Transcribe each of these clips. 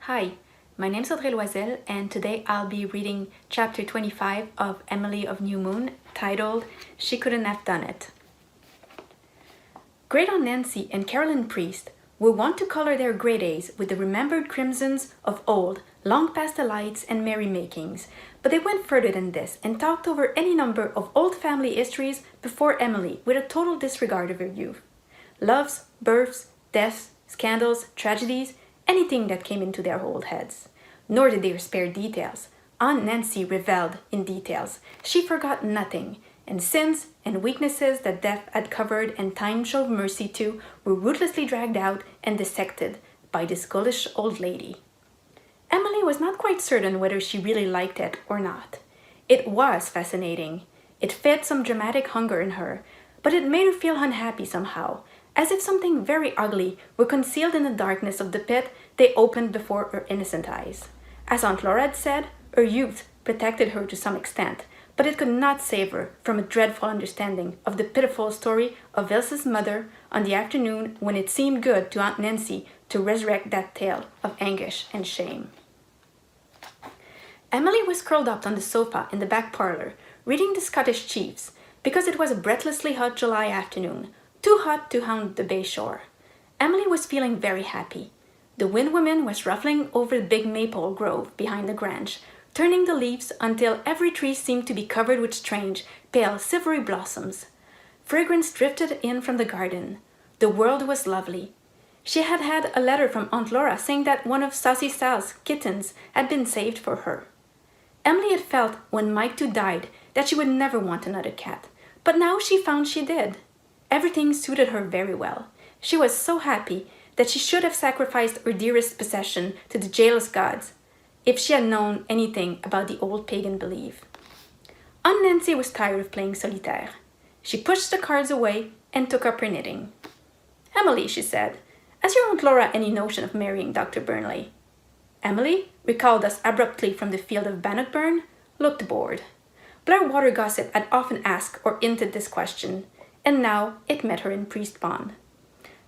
Hi, my name is Audrey and today I'll be reading chapter 25 of Emily of New Moon, titled She Couldn't Have Done It. Great Aunt Nancy and Caroline Priest were wont to color their gray days with the remembered crimsons of old, long past the lights and merrymakings, but they went further than this and talked over any number of old family histories before Emily with a total disregard of her youth. Loves, births, deaths, scandals, tragedies, anything that came into their old heads. Nor did they spare details. Aunt Nancy revelled in details. She forgot nothing, and sins and weaknesses that death had covered and time showed mercy to were ruthlessly dragged out and dissected by this gullish old lady. Emily was not quite certain whether she really liked it or not. It was fascinating. It fed some dramatic hunger in her, but it made her feel unhappy somehow, as if something very ugly were concealed in the darkness of the pit they opened before her innocent eyes. As Aunt Laura had said, her youth protected her to some extent, but it could not save her from a dreadful understanding of the pitiful story of Ilse's mother on the afternoon when it seemed good to Aunt Nancy to resurrect that tale of anguish and shame. Emily was curled up on the sofa in the back parlor, reading the Scottish Chiefs, because it was a breathlessly hot July afternoon, too hot to haunt the bay shore. Emily was feeling very happy. The wind woman was ruffling over the big maple grove behind the grange, turning the leaves until every tree seemed to be covered with strange, pale, silvery blossoms. Fragrance drifted in from the garden. The world was lovely. She had had a letter from Aunt Laura saying that one of Saucy Sal's kittens had been saved for her. Emily had felt when Mike too died that she would never want another cat, but now she found she did. Everything suited her very well. She was so happy that she should have sacrificed her dearest possession to the jealous gods if she had known anything about the old pagan belief. Aunt Nancy was tired of playing solitaire. She pushed the cards away and took up her knitting. "Emily," she said, "has your Aunt Laura any notion of marrying Dr. Burnley?" Emily, recalled thus abruptly from the field of Bannockburn, looked bored. Blairwater gossip had often asked or hinted this question, and now it met her in Priest Pond.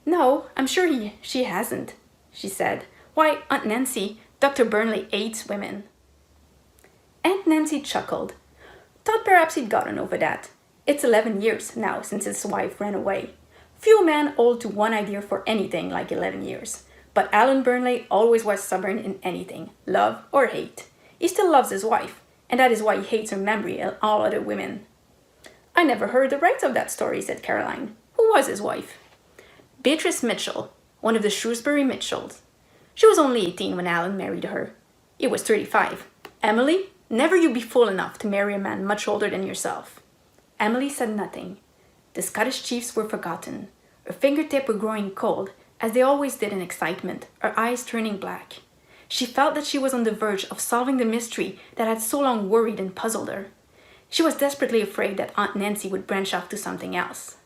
"No, I'm sure she hasn't," she said. "Why, Aunt Nancy, Dr. Burnley hates women." Aunt Nancy chuckled. "Thought perhaps he'd gotten over that. It's 11 years now since his wife ran away. Few men hold to one idea for anything like 11 years. But Alan Burnley always was stubborn in anything, love or hate. He still loves his wife, and that is why he hates her memory and all other women." "I never heard the rights of that story," said Caroline. "Who was his wife?" "Beatrice Mitchell, one of the Shrewsbury Mitchells. She was only 18 when Alan married her. He was 35. Emily, never you be fool enough to marry a man much older than yourself." Emily said nothing. The Scottish Chiefs were forgotten. Her fingertips were growing cold, as they always did in excitement, her eyes turning black. She felt that she was on the verge of solving the mystery that had so long worried and puzzled her. She was desperately afraid that Aunt Nancy would branch off to something else.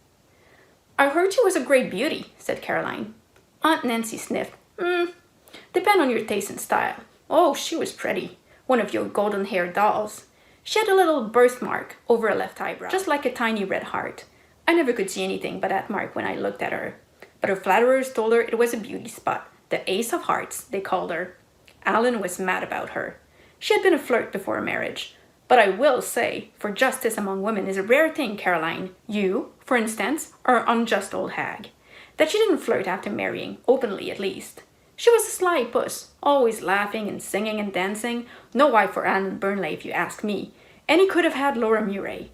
"I heard she was a great beauty," said Caroline. Aunt Nancy sniffed. Depend on your taste and style. Oh, she was pretty. One of your golden-haired dolls. She had a little birthmark over her left eyebrow, just like a tiny red heart. I never could see anything but that mark when I looked at her. But her flatterers told her it was a beauty spot. The Ace of Hearts, they called her. Alan was mad about her. She had been a flirt before marriage. But I will say, for justice among women is a rare thing, Caroline. You, for instance, are an unjust old hag. That she didn't flirt after marrying, openly at least. She was a sly puss, always laughing and singing and dancing. No wife for Alan Burnley, if you ask me. And he could have had Laura Murray.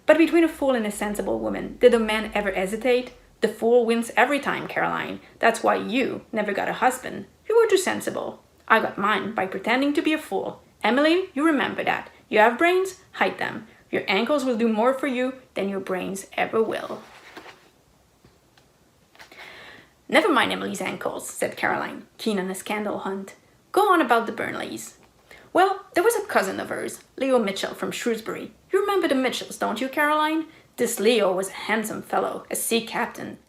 But between a fool and a sensible woman, did a man ever hesitate? The fool wins every time, Caroline. That's why you never got a husband. You were too sensible. I got mine by pretending to be a fool. Emily, you remember that. You have brains? Hide them. Your ankles will do more for you than your brains ever will." "Never mind Emily's ankles," said Caroline, keen on a scandal hunt. "Go on about the Burnleys." "Well, there was a cousin of hers, Leo Mitchell from Shrewsbury. You remember the Mitchells, don't you, Caroline? This Leo was a handsome fellow, a sea captain.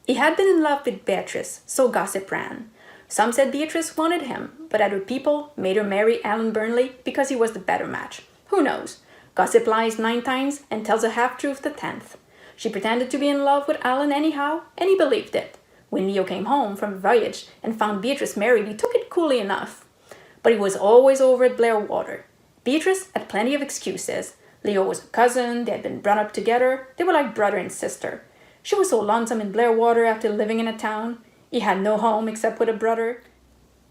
He had been in love with Beatrice, so gossip ran. Some said Beatrice wanted him, but other people made her marry Alan Burnley because he was the better match. Who knows? Gossip lies 9 times and tells a half-truth the 10th. She pretended to be in love with Alan anyhow, and he believed it. When Leo came home from a voyage and found Beatrice married, he took it coolly enough. But he was always over at Blair Water. Beatrice had plenty of excuses. Leo was a cousin, they had been brought up together, they were like brother and sister. She was so lonesome in Blair Water after living in a town. He had no home except with a brother.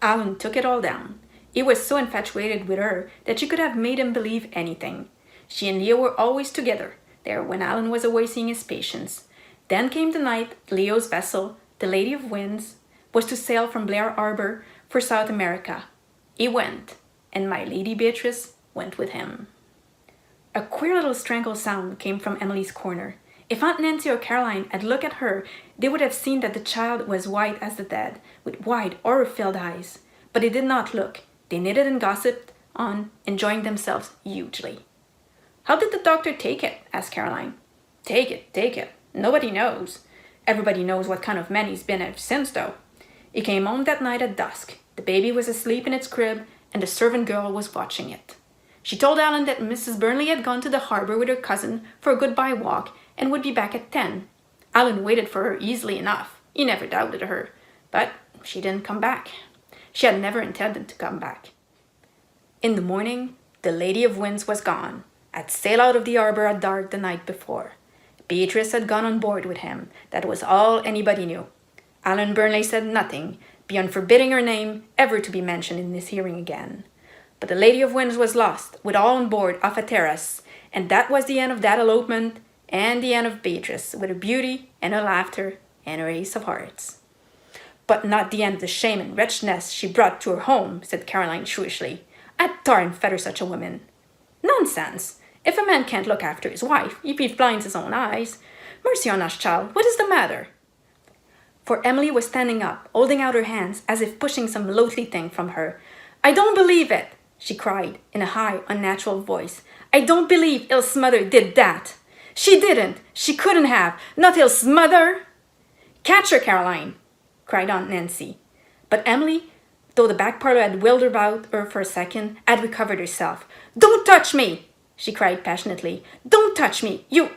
Alan took it all down. He was so infatuated with her that she could have made him believe anything. She and Leo were always together, there when Alan was away seeing his patients. Then came the night Leo's vessel, the Lady of Winds, was to sail from Blair Harbor for South America. He went, and my Lady Beatrice went with him. A queer little strangled sound came from Emily's corner. If Aunt Nancy or Caroline had looked at her, they would have seen that the child was white as the dead, with wide, horror-filled eyes. But they did not look. They knitted and gossiped on, enjoying themselves hugely. "How did the doctor take it?" asked Caroline. Take it. Nobody knows. Everybody knows what kind of man he's been ever since, though. He came home that night at dusk. The baby was asleep in its crib, and the servant girl was watching it. She told Alan that Mrs. Burnley had gone to the harbor with her cousin for a goodbye walk and would be back at 10. Alan waited for her easily enough. He never doubted her. But she didn't come back. She had never intended to come back. In the morning, the Lady of Winds was gone. Had sailed out of the harbor at dark the night before. Beatrice had gone on board with him. That was all anybody knew. Alan Burnley said nothing, beyond forbidding her name ever to be mentioned in this hearing again. But the Lady of Winds was lost, with all on board off a terrace, and that was the end of that elopement, and the end of Beatrice, with her beauty and her laughter and her ace of hearts. "But not the end of the shame and wretchedness she brought to her home," said Caroline shrewishly. "I'd tar and feather such a woman." "Nonsense! If a man can't look after his wife, he blinds his own eyes. Mercy on us, child, what is the matter?" For Emily was standing up, holding out her hands as if pushing some loathly thing from her. "I don't believe it!" she cried in a high, unnatural voice. "I don't believe Ilse mother did that. She didn't. She couldn't have. Not Ilse's mother." "Catch her, Caroline!" cried Aunt Nancy. But Emily, though the back parlor had wheeled about her for a second, had recovered herself. "Don't touch me!" she cried passionately. "Don't touch me! You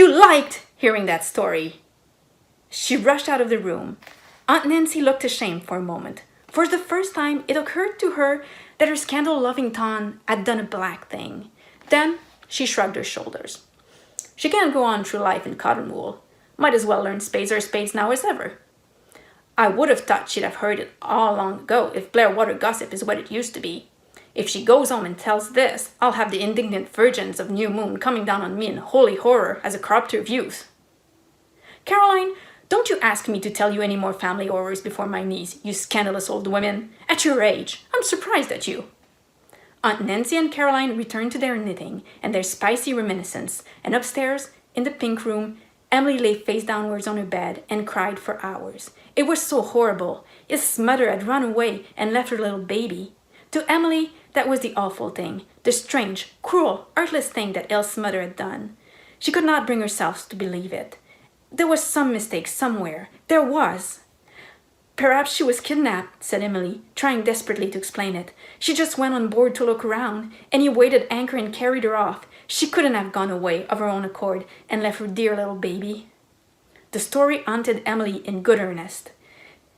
liked hearing that story." She rushed out of the room. Aunt Nancy looked ashamed for a moment. For the first time, it occurred to her that her scandal-loving Ton had done a black thing. Then she shrugged her shoulders. She can't go on through life in cotton wool. Might as well learn spades or spades now as ever. I would have thought she'd have heard it all long ago if Blair Water gossip is what it used to be. If she goes home and tells this, I'll have the indignant virgins of New Moon coming down on me in holy horror as a corrupter of youth. Caroline, don't you ask me to tell you any more family horrors before my niece, you scandalous old women. At your age, I'm surprised at you. Aunt Nancy and Caroline returned to their knitting and their spicy reminiscence, and upstairs, in the pink room, Emily lay face downwards on her bed and cried for hours. It was so horrible. His mother had run away and left her little baby. To Emily, that was the awful thing, the strange, cruel, heartless thing that Ilse's mother had done. She could not bring herself to believe it. There was some mistake somewhere. There was. "Perhaps she was kidnapped," said Emily, trying desperately to explain it. "She just went on board to look around, and he weighed anchor and carried her off. She couldn't have gone away of her own accord and left her dear little baby." The story haunted Emily in good earnest.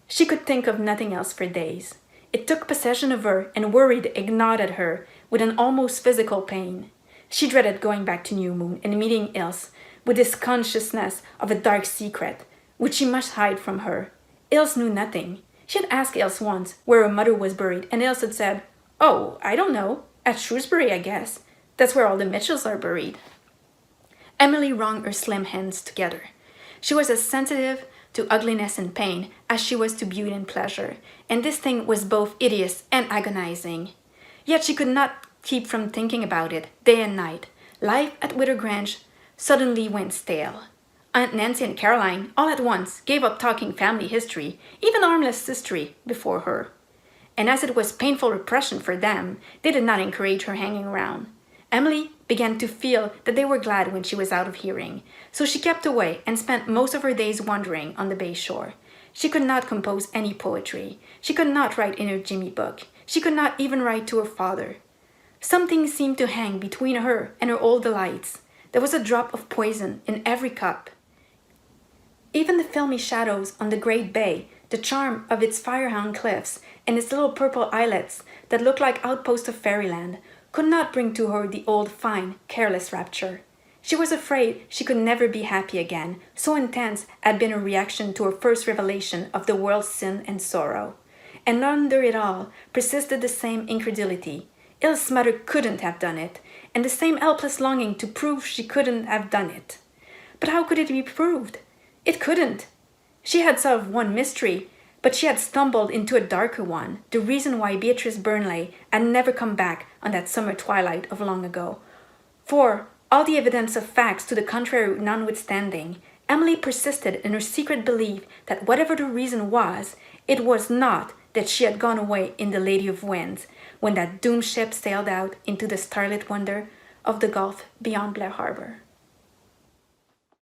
She could think of nothing else for days. It took possession of her and worried and gnawed at her with an almost physical pain. She dreaded going back to New Moon and meeting Ilse with this consciousness of a dark secret, which she must hide from her. Ilse knew nothing. She had asked Ilse once where her mother was buried, and Ilse had said, "Oh, I don't know. At Shrewsbury, I guess. That's where all the Mitchells are buried." Emily wrung her slim hands together. She was as sensitive to ugliness and pain as she was to beauty and pleasure, and this thing was both hideous and agonizing. Yet she could not keep from thinking about it day and night. Life at Wither Grange suddenly went stale. Aunt Nancy and Caroline, all at once, gave up talking family history, even harmless history, before her. And as it was painful repression for them, they did not encourage her hanging around. Emily began to feel that they were glad when she was out of hearing, so she kept away and spent most of her days wandering on the bay shore. She could not compose any poetry. She could not write in her Jimmy book. She could not even write to her father. Something seemed to hang between her and her old delights. There was a drop of poison in every cup. Even the filmy shadows on the great bay, the charm of its fire-hung cliffs, and its little purple islets that looked like outposts of fairyland could not bring to her the old fine, careless rapture. She was afraid she could never be happy again, so intense had been her reaction to her first revelation of the world's sin and sorrow. And under it all persisted the same incredulity. Ilse's mother couldn't have done it, and the same helpless longing to prove she couldn't have done it. But how could it be proved? It couldn't. She had solved one mystery, but she had stumbled into a darker one, the reason why Beatrice Burnley had never come back on that summer twilight of long ago. For, all the evidence of facts to the contrary notwithstanding, Emily persisted in her secret belief that whatever the reason was, it was not that she had gone away in the Lady of Winds when that doomed ship sailed out into the starlit wonder of the Gulf beyond Blair Harbor.